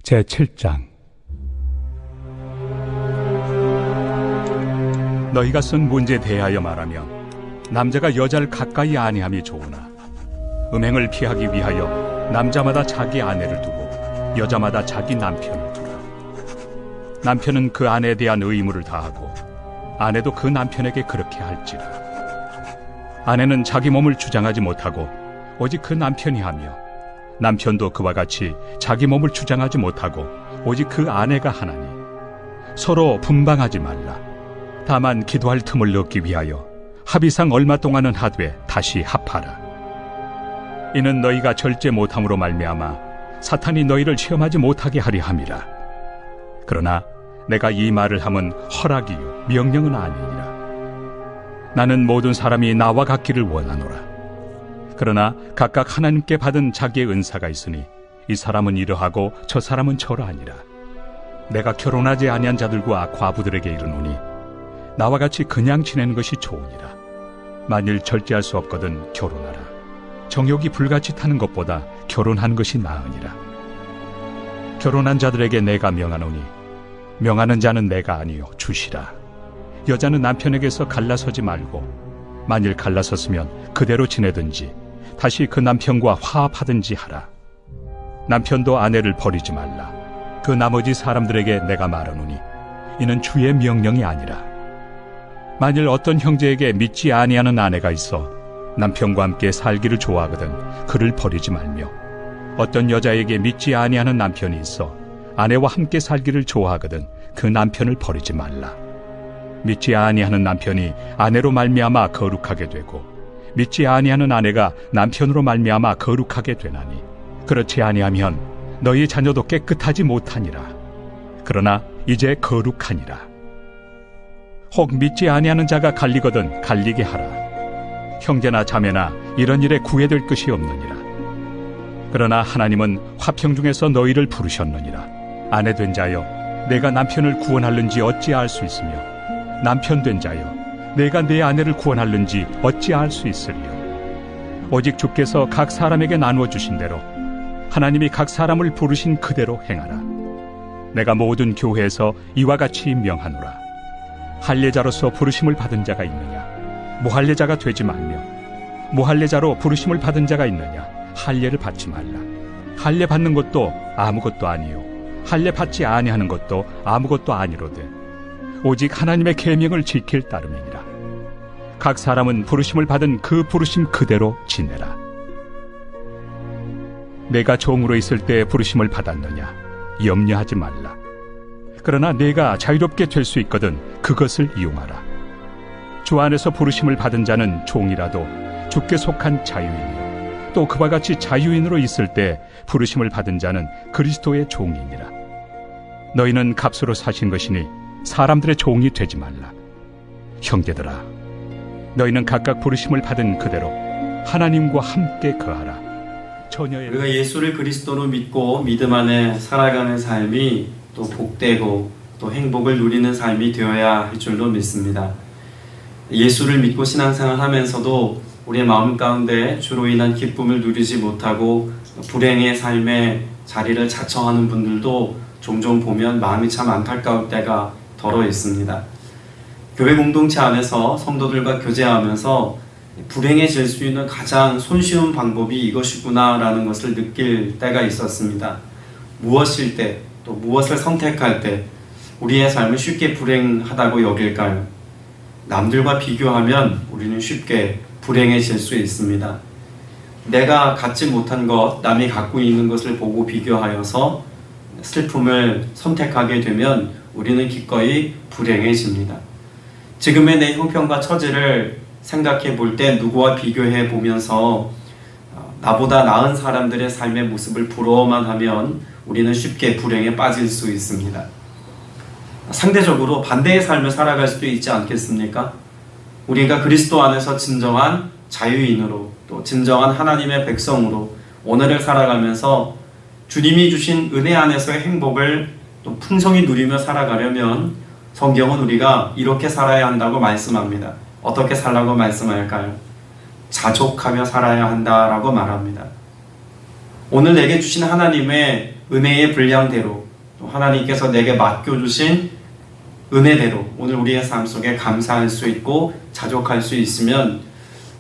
제7장. 너희가 쓴 문제에 대하여 말하면 남자가 여자를 가까이 아니함이 좋으나 음행을 피하기 위하여 남자마다 자기 아내를 두고 여자마다 자기 남편을 두라. 남편은 그 아내에 대한 의무를 다하고 아내도 그 남편에게 그렇게 할지라. 아내는 자기 몸을 주장하지 못하고 오직 그 남편이 하며 남편도 그와 같이 자기 몸을 주장하지 못하고 오직 그 아내가 하나니 서로 분방하지 말라. 다만 기도할 틈을 얻기 위하여 합의상 얼마 동안은 하되 다시 합하라. 이는 너희가 절제 못함으로 말미암아 사탄이 너희를 시험하지 못하게 하려 함이라. 그러나 내가 이 말을 함은 허락이요 명령은 아니니라. 나는 모든 사람이 나와 같기를 원하노라. 그러나 각각 하나님께 받은 자기의 은사가 있으니 이 사람은 이러하고 저 사람은 저러하니라. 내가 결혼하지 아니한 자들과 과부들에게 이르노니 나와 같이 그냥 지내는 것이 좋으니라. 만일 절제할 수 없거든 결혼하라. 정욕이 불같이 타는 것보다 결혼하는 것이 나으니라. 결혼한 자들에게 내가 명하노니 명하는 자는 내가 아니요 주시라. 여자는 남편에게서 갈라서지 말고 만일 갈라섰으면 그대로 지내든지 다시 그 남편과 화합하든지 하라. 남편도 아내를 버리지 말라. 그 나머지 사람들에게 내가 말하노니 이는 주의 명령이 아니라. 만일 어떤 형제에게 믿지 아니하는 아내가 있어 남편과 함께 살기를 좋아하거든 그를 버리지 말며, 어떤 여자에게 믿지 아니하는 남편이 있어 아내와 함께 살기를 좋아하거든 그 남편을 버리지 말라. 믿지 아니하는 남편이 아내로 말미암아 거룩하게 되고 믿지 아니하는 아내가 남편으로 말미암아 거룩하게 되나니 그렇지 아니하면 너희 자녀도 깨끗하지 못하니라. 그러나 이제 거룩하니라. 혹 믿지 아니하는 자가 갈리거든 갈리게 하라. 형제나 자매나 이런 일에 구애될 것이 없느니라. 그러나 하나님은 화평 중에서 너희를 부르셨느니라. 아내 된 자여 내가 남편을 구원할는지 어찌 알 수 있으며 남편 된 자여 내가 내 아내를 구원할는지 어찌 알 수 있으리요. 오직 주께서 각 사람에게 나누어 주신 대로 하나님이 각 사람을 부르신 그대로 행하라. 내가 모든 교회에서 이와 같이 명하노라. 할례자로서 부르심을 받은 자가 있느냐 무할례자가 되지 말며, 무할례자로 부르심을 받은 자가 있느냐 할례를 받지 말라. 할례 받는 것도 아무것도 아니요 할례 받지 아니하는 것도 아무것도 아니로되 오직 하나님의 계명을 지킬 따름이니라. 각 사람은 부르심을 받은 그 부르심 그대로 지내라. 내가 종으로 있을 때 부르심을 받았느냐 염려하지 말라. 그러나 내가 자유롭게 될 수 있거든 그것을 이용하라. 주 안에서 부르심을 받은 자는 종이라도 주께 속한 자유인이요 또 그와 같이 자유인으로 있을 때 부르심을 받은 자는 그리스도의 종이니라. 너희는 값으로 사신 것이니 사람들의 종이 되지 말라. 형제들아, 너희는 각각 부르심을 받은 그대로 하나님과 함께 거하라. 우리가 예수를 그리스도로 믿고 믿음 안에 살아가는 삶이 또 복되고 또 행복을 누리는 삶이 되어야 할 줄로 믿습니다. 예수를 믿고 신앙생활 하면서도 우리의 마음 가운데 주로 인한 기쁨을 누리지 못하고 불행의 삶의 자리를 자청하는 분들도 종종 보면 마음이 참 안타까울 때가 덜어 있습니다. 교회 공동체 안에서 성도들과 교제하면서 불행해질 수 있는 가장 손쉬운 방법이 이것이구나 라는 것을 느낄 때가 있었습니다. 무엇일 때, 또 무엇을 선택할 때 우리의 삶을 쉽게 불행하다고 여길까요? 남들과 비교하면 우리는 쉽게 불행해질 수 있습니다. 내가 갖지 못한 것, 남이 갖고 있는 것을 보고 비교하여서 슬픔을 선택하게 되면 우리는 기꺼이 불행해집니다. 지금의 내 형편과 처지를 생각해 볼 때 누구와 비교해 보면서 나보다 나은 사람들의 삶의 모습을 부러워만 하면 우리는 쉽게 불행에 빠질 수 있습니다. 상대적으로 반대의 삶을 살아갈 수도 있지 않겠습니까? 우리가 그리스도 안에서 진정한 자유인으로 또 진정한 하나님의 백성으로 오늘을 살아가면서 주님이 주신 은혜 안에서의 행복을 또 풍성히 누리며 살아가려면 성경은 우리가 이렇게 살아야 한다고 말씀합니다. 어떻게 살라고 말씀할까요? 자족하며 살아야 한다라고 말합니다. 오늘 내게 주신 하나님의 은혜의 분량대로 또 하나님께서 내게 맡겨주신 은혜대로 오늘 우리의 삶 속에 감사할 수 있고 자족할 수 있으면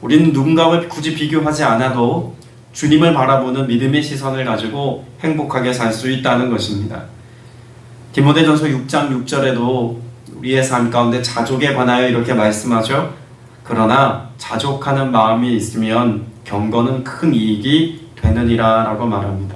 우리는 누군가와 굳이 비교하지 않아도 주님을 바라보는 믿음의 시선을 가지고 행복하게 살 수 있다는 것입니다. 디모데전서 6장 6절에도 우리의 삶 가운데 자족에 관하여 이렇게 말씀하죠. 그러나 자족하는 마음이 있으면 경건은 큰 이익이 되느니라 라고 말합니다.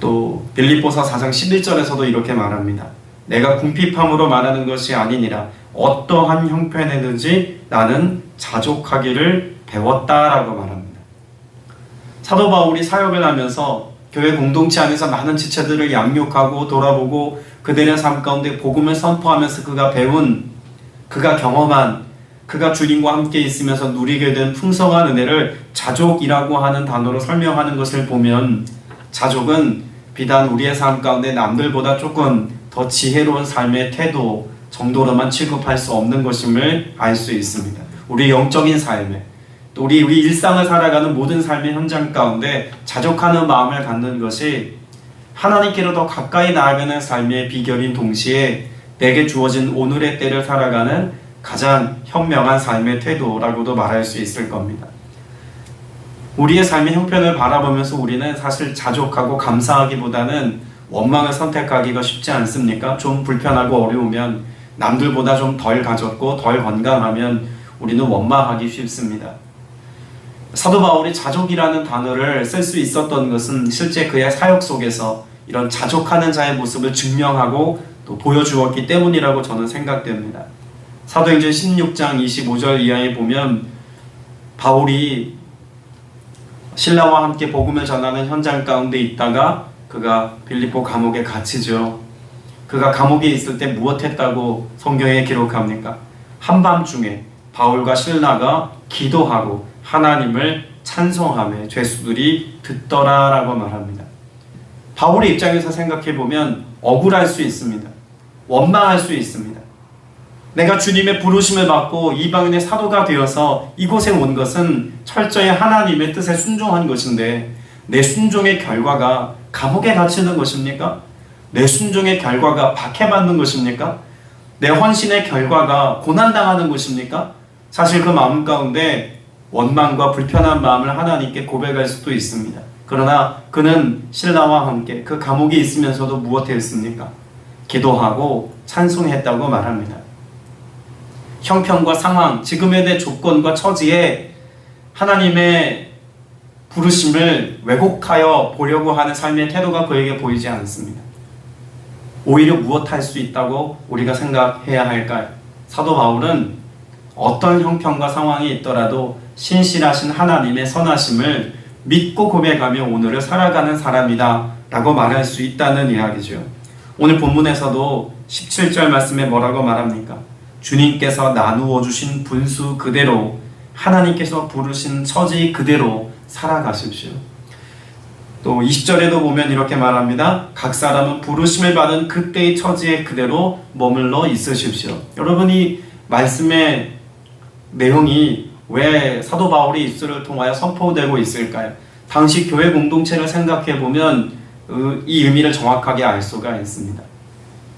또 빌립보서 4장 11절에서도 이렇게 말합니다. 내가 궁핍함으로 말하는 것이 아니니라 어떠한 형편에든지 나는 자족하기를 배웠다라고 말합니다. 사도 바울이 사역을 하면서 교회 공동체 안에서 많은 지체들을 양육하고 돌아보고 그들의 삶 가운데 복음을 선포하면서 그가 배운, 그가 경험한, 그가 주님과 함께 있으면서 누리게 된 풍성한 은혜를 자족이라고 하는 단어로 설명하는 것을 보면 자족은 비단 우리의 삶 가운데 남들보다 조금 더 지혜로운 삶의 태도 정도로만 취급할 수 없는 것임을 알 수 있습니다. 우리 영적인 삶에 또 우리 일상을 살아가는 모든 삶의 현장 가운데 자족하는 마음을 갖는 것이 하나님께로 더 가까이 나아가는 삶의 비결인 동시에 내게 주어진 오늘의 때를 살아가는 가장 현명한 삶의 태도라고도 말할 수 있을 겁니다. 우리의 삶의 형편을 바라보면서 우리는 사실 자족하고 감사하기보다는 원망을 선택하기가 쉽지 않습니까? 좀 불편하고 어려우면 남들보다 좀 덜 가졌고 덜 건강하면 우리는 원망하기 쉽습니다. 사도 바울이 자족이라는 단어를 쓸 수 있었던 것은 실제 그의 사역 속에서 이런 자족하는 자의 모습을 증명하고 또 보여주었기 때문이라고 저는 생각됩니다. 사도행전 16장 25절 이하에 보면 바울이 신라와 함께 복음을 전하는 현장 가운데 있다가 그가 빌립보 감옥에 갇히죠. 그가 감옥에 있을 때 무엇했다고 성경에 기록합니까? 한밤중에 바울과 실라가 기도하고 하나님을 찬송하며 죄수들이 듣더라라고 말합니다. 바울의 입장에서 생각해보면 억울할 수 있습니다. 원망할 수 있습니다. 내가 주님의 부르심을 받고 이방인의 사도가 되어서 이곳에 온 것은 철저히 하나님의 뜻에 순종한 것인데 내 순종의 결과가 감옥에 갇히는 것입니까? 내 순종의 결과가 박해받는 것입니까? 내 헌신의 결과가 고난당하는 것입니까? 사실 그 마음 가운데 원망과 불편한 마음을 하나님께 고백할 수도 있습니다. 그러나 그는 신라와 함께 그 감옥에 있으면서도 무엇했습니까? 기도하고 찬송했다고 말합니다. 형편과 상황, 지금의 내 조건과 처지에 하나님의 부르심을 왜곡하여 보려고 하는 삶의 태도가 그에게 보이지 않습니다. 오히려 무엇할 수 있다고 우리가 생각해야 할까요? 사도 바울은 어떤 형편과 상황이 있더라도 신실하신 하나님의 선하심을 믿고 고백하며 오늘을 살아가는 사람이다 라고 말할 수 있다는 이야기죠. 오늘 본문에서도 17절 말씀에 뭐라고 말합니까? 주님께서 나누어 주신 분수 그대로 하나님께서 부르신 처지 그대로 살아가십시오. 또 20절에도 보면 이렇게 말합니다. 각 사람은 부르심을 받은 그때의 처지에 그대로 머물러 있으십시오. 여러분이 말씀의 내용이 왜 사도 바울의 입술을 통하여 선포되고 있을까요? 당시 교회 공동체를 생각해 보면 이 의미를 정확하게 알 수가 있습니다.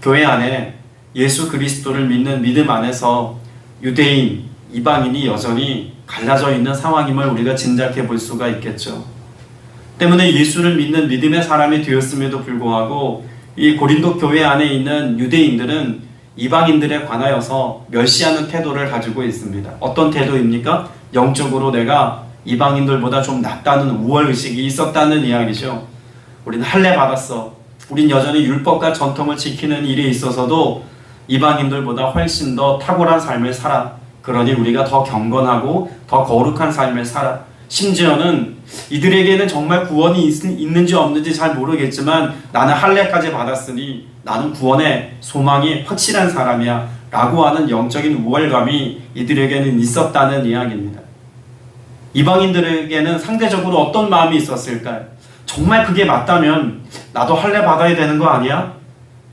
교회 안에 예수 그리스도를 믿는 믿음 안에서 유대인, 이방인이 여전히 갈라져 있는 상황임을 우리가 짐작해 볼 수가 있겠죠. 때문에 예수를 믿는 믿음의 사람이 되었음에도 불구하고 이 고린도 교회 안에 있는 유대인들은 이방인들에 관하여서 멸시하는 태도를 가지고 있습니다. 어떤 태도입니까? 영적으로 내가 이방인들보다 좀 낫다는 우월의식이 있었다는 이야기죠. 우리는 할례 받았어. 우린 여전히 율법과 전통을 지키는 일에 있어서도 이방인들보다 훨씬 더 탁월한 삶을 살아. 그러니 우리가 더 경건하고 더 거룩한 삶을 살아. 심지어는 이들에게는 정말 구원이 있는지 없는지 잘 모르겠지만 나는 할례까지 받았으니 나는 구원의 소망이 확실한 사람이야 라고 하는 영적인 우월감이 이들에게는 있었다는 이야기입니다. 이방인들에게는 상대적으로 어떤 마음이 있었을까요? 정말 그게 맞다면 나도 할례 받아야 되는 거 아니야?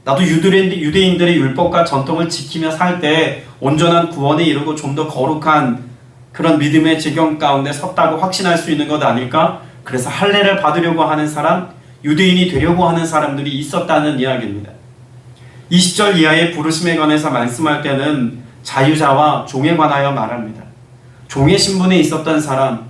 나도 유대인들의 율법과 전통을 지키며 살 때 온전한 구원에 이르고 좀 더 거룩한 그런 믿음의 지경 가운데 섰다고 확신할 수 있는 것 아닐까? 그래서 할례를 받으려고 하는 사람, 유대인이 되려고 하는 사람들이 있었다는 이야기입니다. 20절 이하의 부르심에 관해서 말씀할 때는 자유자와 종에 관하여 말합니다. 종의 신분에 있었던 사람,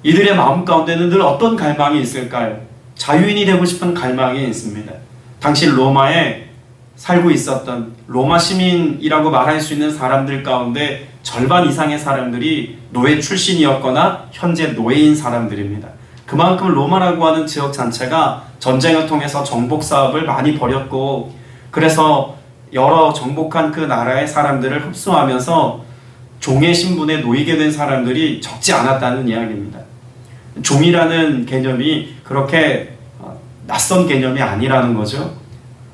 이들의 마음 가운데는 늘 어떤 갈망이 있을까요? 자유인이 되고 싶은 갈망이 있습니다. 당시 로마에 살고 있었던 로마 시민이라고 말할 수 있는 사람들 가운데 절반 이상의 사람들이 노예 출신이었거나 현재 노예인 사람들입니다. 그만큼 로마라고 하는 지역 자체가 전쟁을 통해서 정복 사업을 많이 벌였고, 그래서 여러 정복한 그 나라의 사람들을 흡수하면서 종의 신분에 놓이게 된 사람들이 적지 않았다는 이야기입니다. 종이라는 개념이 그렇게 낯선 개념이 아니라는 거죠.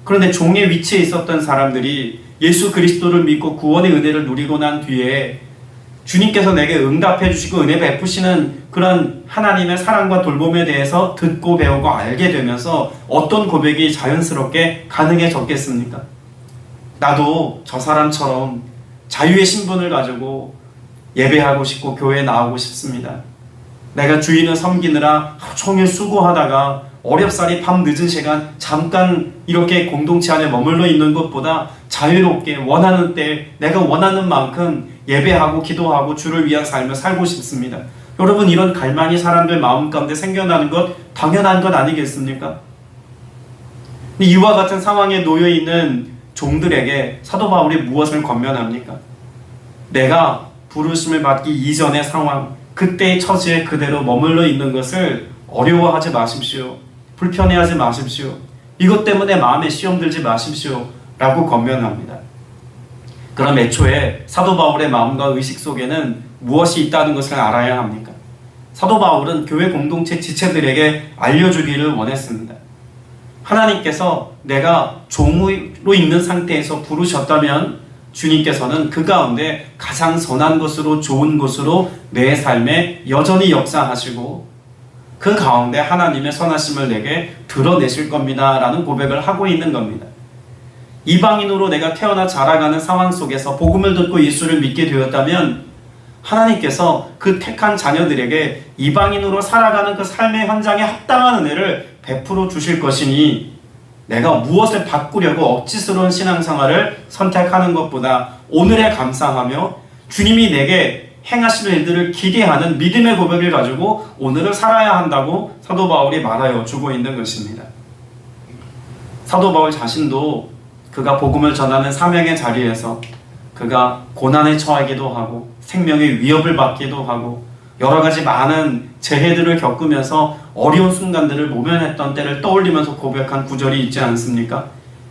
그런데 종의 위치에 있었던 사람들이 예수 그리스도를 믿고 구원의 은혜를 누리고 난 뒤에 주님께서 내게 응답해 주시고 은혜 베푸시는 그런 하나님의 사랑과 돌봄에 대해서 듣고 배우고 알게 되면서 어떤 고백이 자연스럽게 가능해졌겠습니까? 나도 저 사람처럼 자유의 신분을 가지고 예배하고 싶고 교회에 나오고 싶습니다. 내가 주인을 섬기느라 하루 종일 수고하다가 어렵사리 밤 늦은 시간 잠깐 이렇게 공동체 안에 머물러 있는 것보다 자유롭게 원하는 때 내가 원하는 만큼 예배하고 기도하고 주를 위한 삶을 살고 싶습니다. 여러분, 이런 갈망이 사람들 마음 가운데 생겨나는 것 당연한 것 아니겠습니까? 이와 같은 상황에 놓여 있는 종들에게 사도 바울이 무엇을 권면합니까? 내가 부르심을 받기 이전의 상황, 그때의 처지에 그대로 머물러 있는 것을 어려워하지 마십시오. 불편해하지 마십시오. 이것 때문에 마음에 시험 들지 마십시오. 라고 권면합니다. 그럼 애초에 사도 바울의 마음과 의식 속에는 무엇이 있다는 것을 알아야 합니까? 사도 바울은 교회 공동체 지체들에게 알려주기를 원했습니다. 하나님께서 내가 종으로 있는 상태에서 부르셨다면 주님께서는 그 가운데 가장 선한 것으로 좋은 것으로 내 삶에 여전히 역사하시고 그 가운데 하나님의 선하심을 내게 드러내실 겁니다 라는 고백을 하고 있는 겁니다. 이방인으로 내가 태어나 자라가는 상황 속에서 복음을 듣고 예수를 믿게 되었다면 하나님께서 그 택한 자녀들에게 이방인으로 살아가는 그 삶의 현장에 합당한 은혜를 베풀어 주실 것이니 내가 무엇을 바꾸려고 억지스러운 신앙생활을 선택하는 것보다 오늘에 감사하며 주님이 내게 행하실 일들을 기대하는 믿음의 고백을 가지고 오늘을 살아야 한다고 사도 바울이 말하여 주고 있는 것입니다. 사도 바울 자신도 그가 복음을 전하는 사명의 자리에서 그가 고난에 처하기도 하고 생명의 위협을 받기도 하고 여러 가지 많은 재해들을 겪으면서 어려운 순간들을 모면했던 때를 떠올리면서 고백한 구절이 있지 않습니까?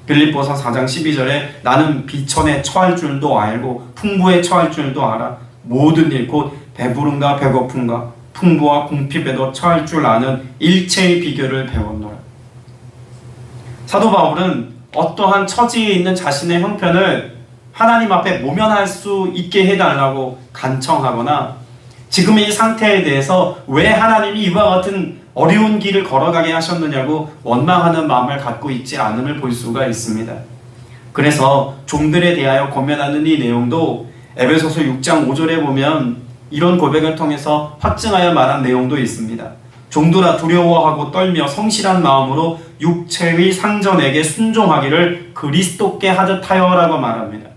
빌립보서 4장 12절에 나는 비천에 처할 줄도 알고 풍부에 처할 줄도 알아 모든 일 곧 배부름과 배고픔과 풍부와 궁핍에도 처할 줄 아는 일체의 비결을 배웠노라. 사도 바울은 어떠한 처지에 있는 자신의 형편을 하나님 앞에 모면할 수 있게 해달라고 간청하거나 지금의 이 상태에 대해서 왜 하나님이 이와 같은 어려운 길을 걸어가게 하셨느냐고 원망하는 마음을 갖고 있지 않음을 볼 수가 있습니다. 그래서 종들에 대하여 권면하는 이 내용도 에베소서 6장 5절에 보면 이런 고백을 통해서 확증하여 말한 내용도 있습니다. 종들아 두려워하고 떨며 성실한 마음으로 육체의 상전에게 순종하기를 그리스도께 하듯 하여라고 말합니다.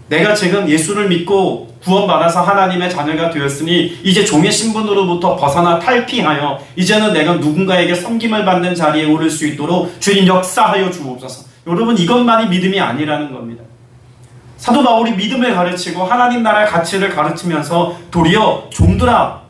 내가 지금 예수를 믿고 구원받아서 하나님의 자녀가 되었으니 이제 종의 신분으로부터 벗어나 탈피하여 이제는 내가 누군가에게 섬김을 받는 자리에 오를 수 있도록 주님 역사하여 주옵소서. 여러분, 이것만이 믿음이 아니라는 겁니다. 사도 바울이 믿음을 가르치고 하나님 나라의 가치를 가르치면서 도리어 종들아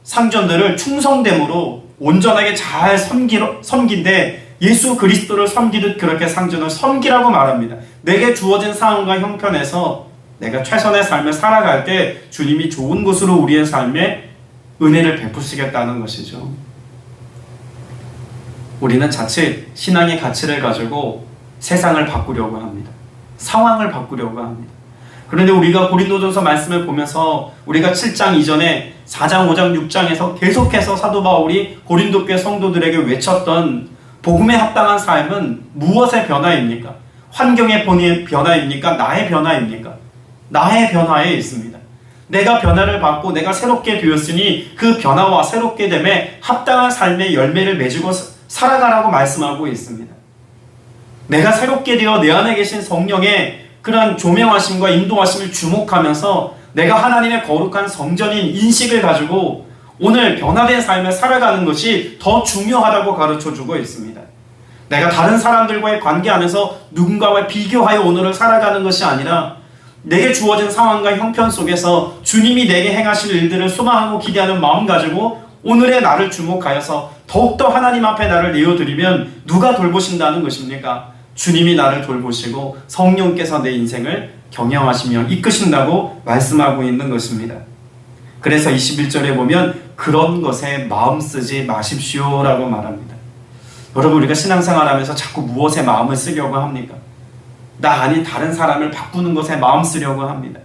상전들을 충성됨으로 온전하게 잘 섬긴데 예수 그리스도를 섬기듯 그렇게 상전을 섬기라고 말합니다. 내게 주어진 상황과 형편에서 내가 최선의 삶을 살아갈 때 주님이 좋은 것으로 우리의 삶에 은혜를 베푸시겠다는 것이죠. 우리는 자칫 신앙의 가치를 가지고 세상을 바꾸려고 합니다. 상황을 바꾸려고 합니다. 그런데 우리가 고린도전서 말씀을 보면서 우리가 7장 이전에 4장, 5장, 6장에서 계속해서 사도 바울이 고린도 교회 성도들에게 외쳤던 복음에 합당한 삶은 무엇의 변화입니까? 환경의 변화입니까? 나의 변화입니까? 나의 변화에 있습니다. 내가 변화를 받고 내가 새롭게 되었으니 그 변화와 새롭게 됨에 합당한 삶의 열매를 맺고 살아가라고 말씀하고 있습니다. 내가 새롭게 되어 내 안에 계신 성령의 그러한 조명하심과 인도하심을 주목하면서 내가 하나님의 거룩한 성전인 인식을 가지고 오늘 변화된 삶을 살아가는 것이 더 중요하다고 가르쳐주고 있습니다. 내가 다른 사람들과의 관계 안에서 누군가와 비교하여 오늘을 살아가는 것이 아니라 내게 주어진 상황과 형편 속에서 주님이 내게 행하실 일들을 소망하고 기대하는 마음 가지고 오늘의 나를 주목하여서 더욱더 하나님 앞에 나를 내어드리면 누가 돌보신다는 것입니까? 주님이 나를 돌보시고 성령께서 내 인생을 경영하시며 이끄신다고 말씀하고 있는 것입니다. 그래서 21절에 보면 그런 것에 마음 쓰지 마십시오 라고 말합니다. 여러분, 우리가 신앙생활하면서 자꾸 무엇에 마음을 쓰려고 합니까? 나 아닌 다른 사람을 바꾸는 것에 마음 쓰려고 합니다.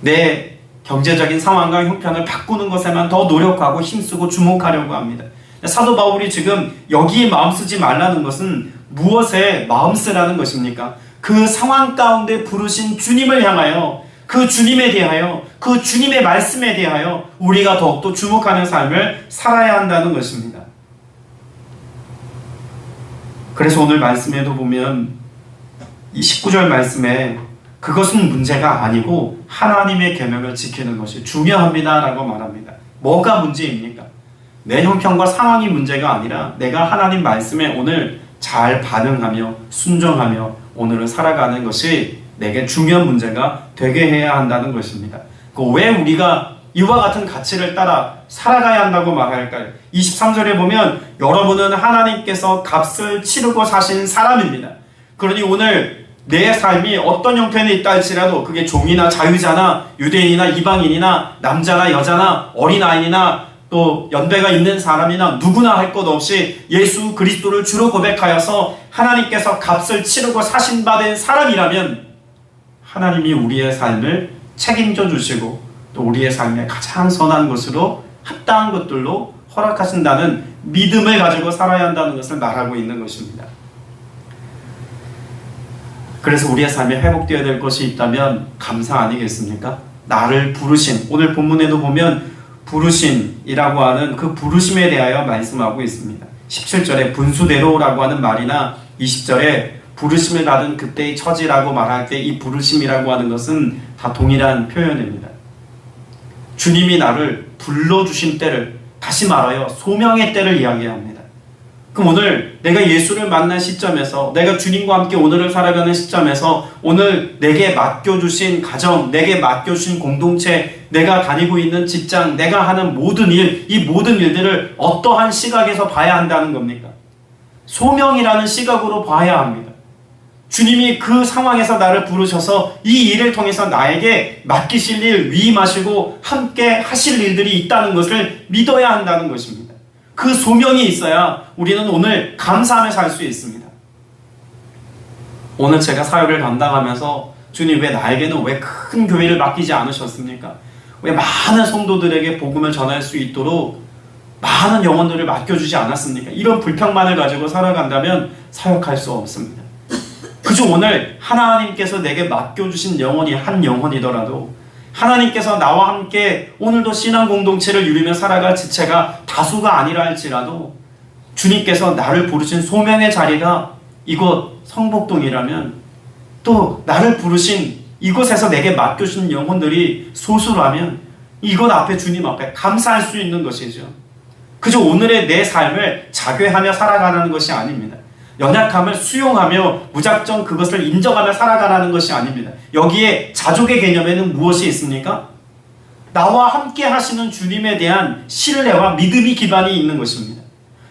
내 경제적인 상황과 형편을 바꾸는 것에만 더 노력하고 힘쓰고 주목하려고 합니다. 사도 바울이 지금 여기에 마음 쓰지 말라는 것은 무엇에 마음 쓰라는 것입니까? 그 상황 가운데 부르신 주님을 향하여, 그 주님에 대하여, 그 주님의 말씀에 대하여 우리가 더욱더 주목하는 삶을 살아야 한다는 것입니다. 그래서 오늘 말씀에도 보면 이 19절 말씀에 그것은 문제가 아니고 하나님의 계명을 지키는 것이 중요합니다 라고 말합니다. 뭐가 문제입니까? 내 형편과 상황이 문제가 아니라 내가 하나님 말씀에 오늘 잘 반응하며 순종하며 오늘을 살아가는 것이 내게 중요한 문제가 되게 해야 한다는 것입니다. 왜 우리가 이와 같은 가치를 따라 살아가야 한다고 말할까요? 23절에 보면 여러분은 하나님께서 값을 치르고 사신 사람입니다. 그러니 오늘 내 삶이 어떤 형편에 있다 할지라도 그게 종이나 자유자나 유대인이나 이방인이나 남자나 여자나 어린아이나 또 연배가 있는 사람이나 누구나 할 것 없이 예수 그리스도를 주로 고백하여서 하나님께서 값을 치르고 사신 바 된 사람이라면 하나님이 우리의 삶을 책임져 주시고 또 우리의 삶에 가장 선한 것으로 합당한 것들로 허락하신다는 믿음을 가지고 살아야 한다는 것을 말하고 있는 것입니다. 그래서 우리의 삶이 회복되어야 될 것이 있다면 감사 아니겠습니까? 나를 부르신, 오늘 본문에도 보면 부르신이라고 하는 그 부르심에 대하여 말씀하고 있습니다. 17절에 분수대로라고 하는 말이나 20절에 부르심을 받은 그때의 처지라고 말할 때 이 부르심이라고 하는 것은 다 동일한 표현입니다. 주님이 나를 불러주신 때를, 다시 말하여 소명의 때를 이야기합니다. 그럼 오늘 내가 예수를 만난 시점에서, 내가 주님과 함께 오늘을 살아가는 시점에서 오늘 내게 맡겨주신 가정, 내게 맡겨주신 공동체, 내가 다니고 있는 직장, 내가 하는 모든 일, 이 모든 일들을 어떠한 시각에서 봐야 한다는 겁니까? 소명이라는 시각으로 봐야 합니다. 주님이 그 상황에서 나를 부르셔서 이 일을 통해서 나에게 맡기실 일, 위임하시고 함께 하실 일들이 있다는 것을 믿어야 한다는 것입니다. 그 소명이 있어야 우리는 오늘 감사하며 살 수 있습니다. 오늘 제가 사역을 감당하면서 주님 왜 나에게는 왜 큰 교회를 맡기지 않으셨습니까? 왜 많은 성도들에게 복음을 전할 수 있도록 많은 영혼들을 맡겨주지 않았습니까? 이런 불평만을 가지고 살아간다면 사역할 수 없습니다. 그저 오늘 하나님께서 내게 맡겨주신 영혼이 한 영혼이더라도 하나님께서 나와 함께 오늘도 신앙 공동체를 이루며 살아갈 지체가 다수가 아니라 할지라도 주님께서 나를 부르신 소명의 자리가 이곳 성복동이라면 또 나를 부르신 이곳에서 내게 맡겨주신 영혼들이 소수라면 이곳 앞에 주님 앞에 감사할 수 있는 것이죠. 그저 오늘의 내 삶을 자괴하며 살아가는 것이 아닙니다. 연약함을 수용하며 무작정 그것을 인정하며 살아가라는 것이 아닙니다. 여기에 자족의 개념에는 무엇이 있습니까? 나와 함께 하시는 주님에 대한 신뢰와 믿음이 기반이 있는 것입니다.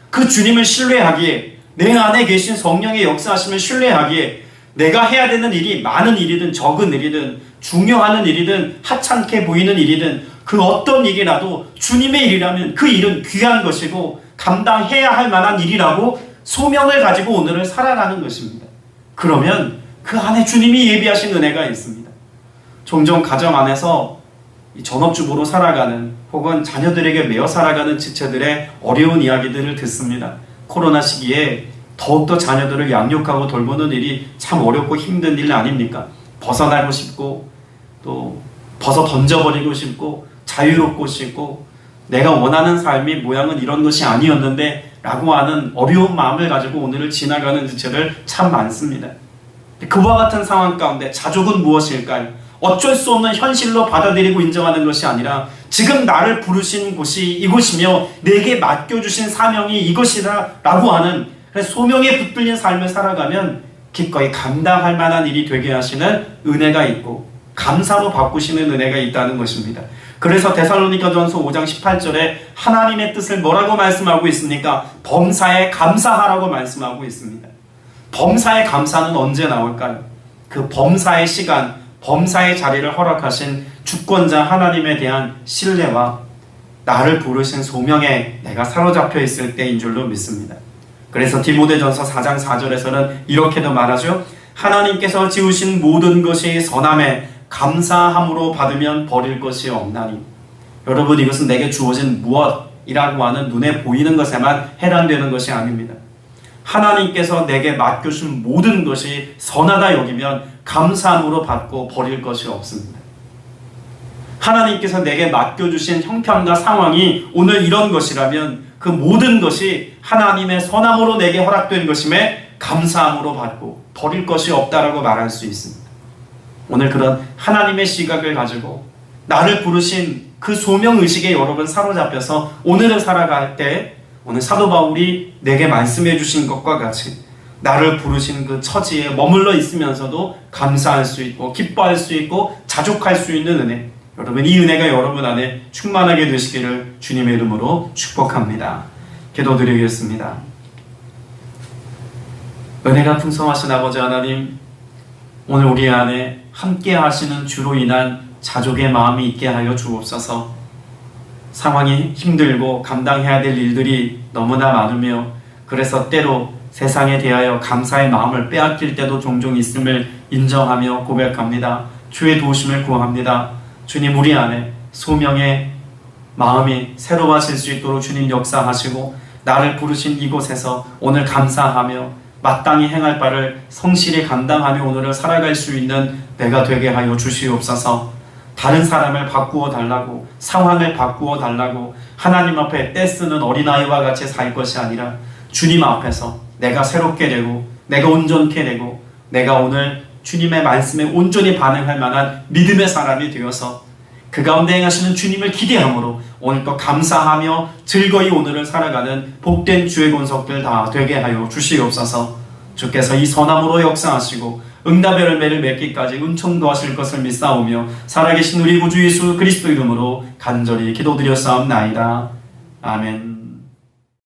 그 주님을 신뢰하기에, 내 안에 계신 성령의 역사하심을 신뢰하기에 내가 해야 되는 일이 많은 일이든 적은 일이든 중요한 일이든 하찮게 보이는 일이든 그 어떤 일이라도 주님의 일이라면 그 일은 귀한 것이고 감당해야 할 만한 일이라고 소명을 가지고 오늘을 살아가는 것입니다. 그러면 그 안에 주님이 예비하신 은혜가 있습니다. 종종 가정 안에서 전업주부로 살아가는 혹은 자녀들에게 매어 살아가는 지체들의 어려운 이야기들을 듣습니다. 코로나 시기에 더욱더 자녀들을 양육하고 돌보는 일이 참 어렵고 힘든 일 아닙니까? 벗어나고 싶고 또 벗어 던져버리고 싶고 자유롭고 싶고 내가 원하는 삶의 모양은 이런 것이 아니었는데 라고 하는 어려운 마음을 가지고 오늘을 지나가는 지체들 참 많습니다. 그와 같은 상황 가운데 자족은 무엇일까요? 어쩔 수 없는 현실로 받아들이고 인정하는 것이 아니라 지금 나를 부르신 곳이 이곳이며 내게 맡겨주신 사명이 이것이다 라고 하는 소명에 붙들린 삶을 살아가면 기꺼이 감당할 만한 일이 되게 하시는 은혜가 있고 감사로 바꾸시는 은혜가 있다는 것입니다. 그래서 데살로니가전서 5장 18절에 하나님의 뜻을 뭐라고 말씀하고 있습니까? 범사에 감사하라고 말씀하고 있습니다. 범사의 감사는 언제 나올까요? 그 범사의 시간, 범사의 자리를 허락하신 주권자 하나님에 대한 신뢰와 나를 부르신 소명에 내가 사로잡혀 있을 때인 줄로 믿습니다. 그래서 디모데전서 4장 4절에서는 이렇게도 말하죠. 하나님께서 지으신 모든 것이 선함에 감사함으로 받으면 버릴 것이 없나니. 여러분, 이것은 내게 주어진 무엇이라고 하는 눈에 보이는 것에만 해당되는 것이 아닙니다. 하나님께서 내게 맡겨준 모든 것이 선하다 여기면 감사함으로 받고 버릴 것이 없습니다. 하나님께서 내게 맡겨주신 형편과 상황이 오늘 이런 것이라면 그 모든 것이 하나님의 선함으로 내게 허락된 것임에 감사함으로 받고 버릴 것이 없다라고 말할 수 있습니다. 오늘 그런 하나님의 시각을 가지고 나를 부르신 그 소명의식에 여러분 사로잡혀서 오늘을 살아갈 때 오늘 사도 바울이 내게 말씀해 주신 것과 같이 나를 부르신 그 처지에 머물러 있으면서도 감사할 수 있고 기뻐할 수 있고 자족할 수 있는 은혜, 여러분 이 은혜가 여러분 안에 충만하게 되시기를 주님의 이름으로 축복합니다. 기도드리겠습니다. 은혜가 풍성하신 아버지 하나님, 오늘 우리 안에 함께 하시는 주로 인한 자족의 마음이 있게 하여 주옵소서. 상황이 힘들고 감당해야 될 일들이 너무나 많으며 그래서 때로 세상에 대하여 감사의 마음을 빼앗길 때도 종종 있음을 인정하며 고백합니다. 주의 도우심을 구합니다. 주님, 우리 안에 소명의 마음이 새로워질 수 있도록 주님 역사하시고 나를 부르신 이곳에서 오늘 감사하며 마땅히 행할 바를 성실히 감당하며 오늘을 살아갈 수 있는 내가 되게 하여 주시옵소서. 다른 사람을 바꾸어 달라고, 상황을 바꾸어 달라고 하나님 앞에 떼쓰는 어린아이와 같이 살 것이 아니라 주님 앞에서 내가 새롭게 되고 내가 온전케 되고 내가 오늘 주님의 말씀에 온전히 반응할 만한 믿음의 사람이 되어서 그 가운데 행하시는 주님을 기대함으로 오늘도 감사하며 즐거이 오늘을 살아가는 복된 주의 권속들 다 되게 하여 주시옵소서. 주께서 이 선함으로 역사하시고 응답의 열매를 맺기까지 은총도 하실 것을 믿사오며 살아계신 우리 구주 예수 그리스도 이름으로 간절히 기도드렸사옵나이다. 아멘.